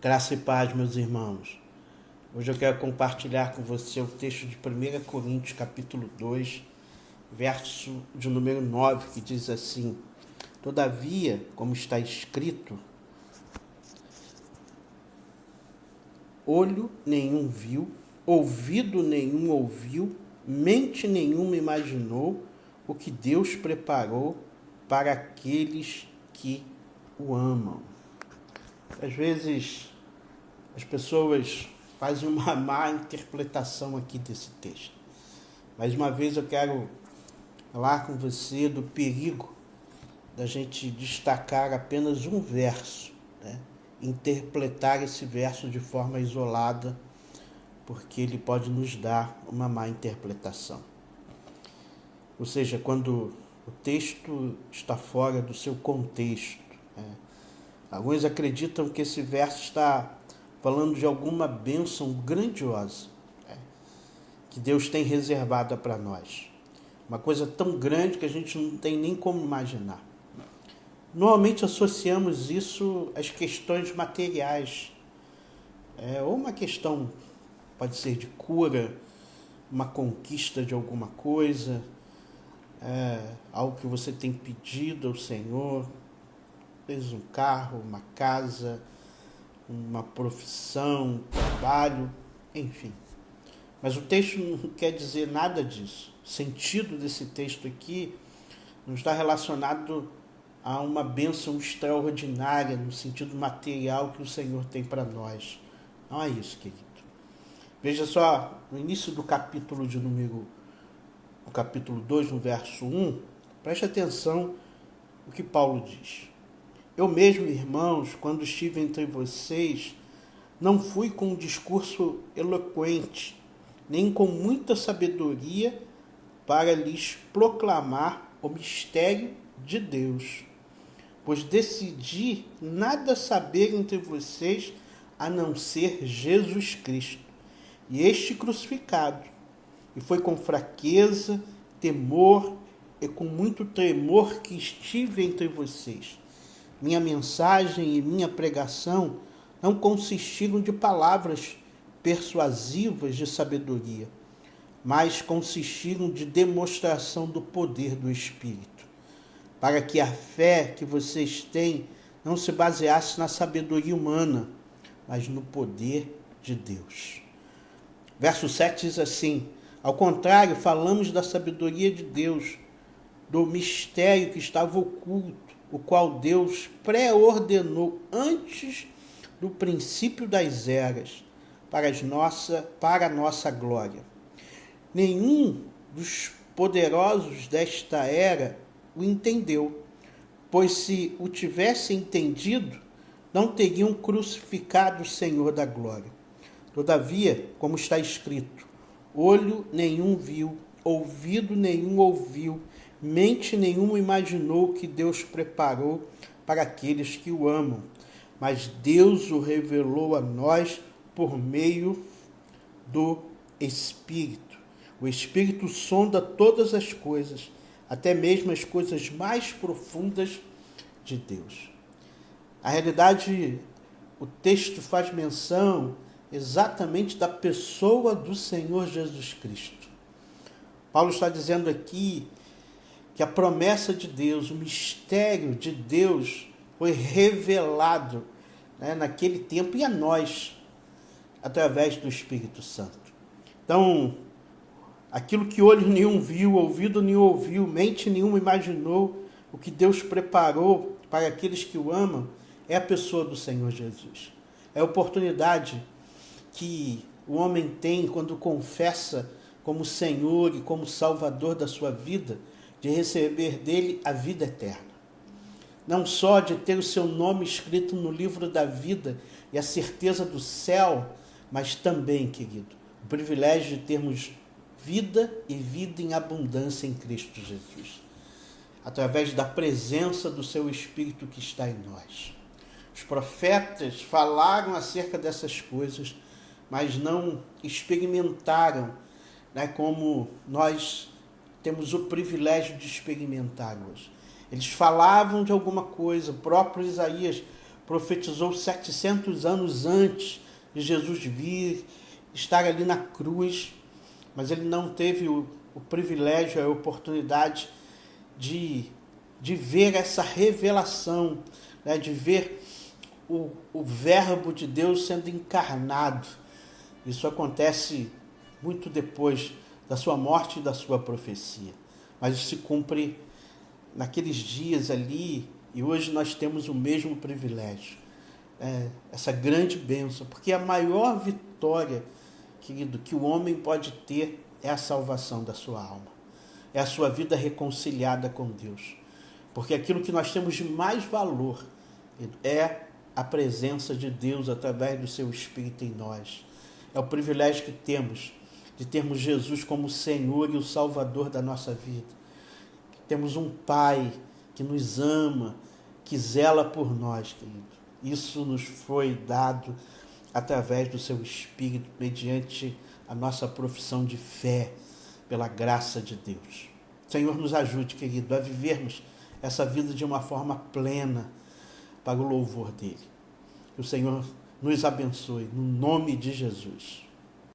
Graça e paz, meus irmãos. Hoje eu quero compartilhar com você o texto de 1 Coríntios, capítulo 2, verso de número 9, que diz assim: Todavia, como está escrito, olho nenhum viu, ouvido nenhum ouviu, mente nenhuma imaginou o que Deus preparou para aqueles que o amam. Às vezes as pessoas fazem uma má interpretação aqui desse texto. Mais uma vez eu quero falar com você do perigo da gente destacar apenas um verso, né? Interpretar esse verso de forma isolada, porque ele pode nos dar uma má interpretação. Ou seja, quando o texto está fora do seu contexto, né? Alguns acreditam que esse verso está falando de alguma bênção grandiosa, né, que Deus tem reservada para nós. Uma coisa tão grande que a gente não tem nem como imaginar. Normalmente associamos isso às questões materiais, ou uma questão, pode ser de cura, uma conquista de alguma coisa, algo que você tem pedido ao Senhor, talvez um carro, uma casa, uma profissão, um trabalho, enfim. Mas o texto não quer dizer nada disso. O sentido desse texto aqui não está relacionado a uma bênção extraordinária no sentido material que o Senhor tem para nós. Não é isso, querido. Veja só, no início do capítulo o capítulo 2, no verso 1, preste atenção no que Paulo diz. Eu mesmo, irmãos, quando estive entre vocês, não fui com um discurso eloquente, nem com muita sabedoria para lhes proclamar o mistério de Deus, pois decidi nada saber entre vocês a não ser Jesus Cristo, e este crucificado. E foi com fraqueza, temor e com muito tremor que estive entre vocês. Minha mensagem e minha pregação não consistiram de palavras persuasivas de sabedoria, mas consistiram de demonstração do poder do Espírito, para que a fé que vocês têm não se baseasse na sabedoria humana, mas no poder de Deus. Verso 7 diz assim: ao contrário, falamos da sabedoria de Deus, do mistério que estava oculto, o qual Deus pré-ordenou antes do princípio das eras, para a nossa glória. Nenhum dos poderosos desta era o entendeu, pois se o tivesse entendido, não teriam crucificado o Senhor da glória. Todavia, como está escrito, olho nenhum viu, ouvido nenhum ouviu, mente nenhuma imaginou o que Deus preparou para aqueles que o amam, mas Deus o revelou a nós por meio do Espírito. O Espírito sonda todas as coisas, até mesmo as coisas mais profundas de Deus. Na realidade, o texto faz menção exatamente da pessoa do Senhor Jesus Cristo. Paulo está dizendo aqui que a promessa de Deus, o mistério de Deus foi revelado, né, naquele tempo e a nós, através do Espírito Santo. Então, aquilo que olho nenhum viu, ouvido nenhum ouviu, mente nenhuma imaginou, o que Deus preparou para aqueles que o amam, é a pessoa do Senhor Jesus. É a oportunidade que o homem tem quando confessa como Senhor e como Salvador da sua vida, de receber dele a vida eterna. Não só de ter o seu nome escrito no livro da vida e a certeza do céu, mas também, querido, o privilégio de termos vida e vida em abundância em Cristo Jesus, através da presença do seu Espírito que está em nós. Os profetas falaram acerca dessas coisas, mas não experimentaram, né, como nós temos o privilégio de experimentar hoje. Eles falavam de alguma coisa, o próprio Isaías profetizou 700 anos antes de Jesus vir, estar ali na cruz, mas ele não teve o privilégio, a oportunidade de ver essa revelação, né, de ver o Verbo de Deus sendo encarnado. Isso acontece muito depois da sua morte e da sua profecia. Mas isso se cumpre naqueles dias ali, e hoje nós temos o mesmo privilégio. Essa grande bênção, porque a maior vitória, querido, que o homem pode ter é a salvação da sua alma. É a sua vida reconciliada com Deus. Porque aquilo que nós temos de mais valor é a presença de Deus através do seu Espírito em nós. É o privilégio que temos de termos Jesus como o Senhor e o Salvador da nossa vida. Temos um Pai que nos ama, que zela por nós, querido. Isso nos foi dado através do seu Espírito, mediante a nossa profissão de fé, pela graça de Deus. Senhor, nos ajude, querido, a vivermos essa vida de uma forma plena, para o louvor dele. Que o Senhor nos abençoe, no nome de Jesus.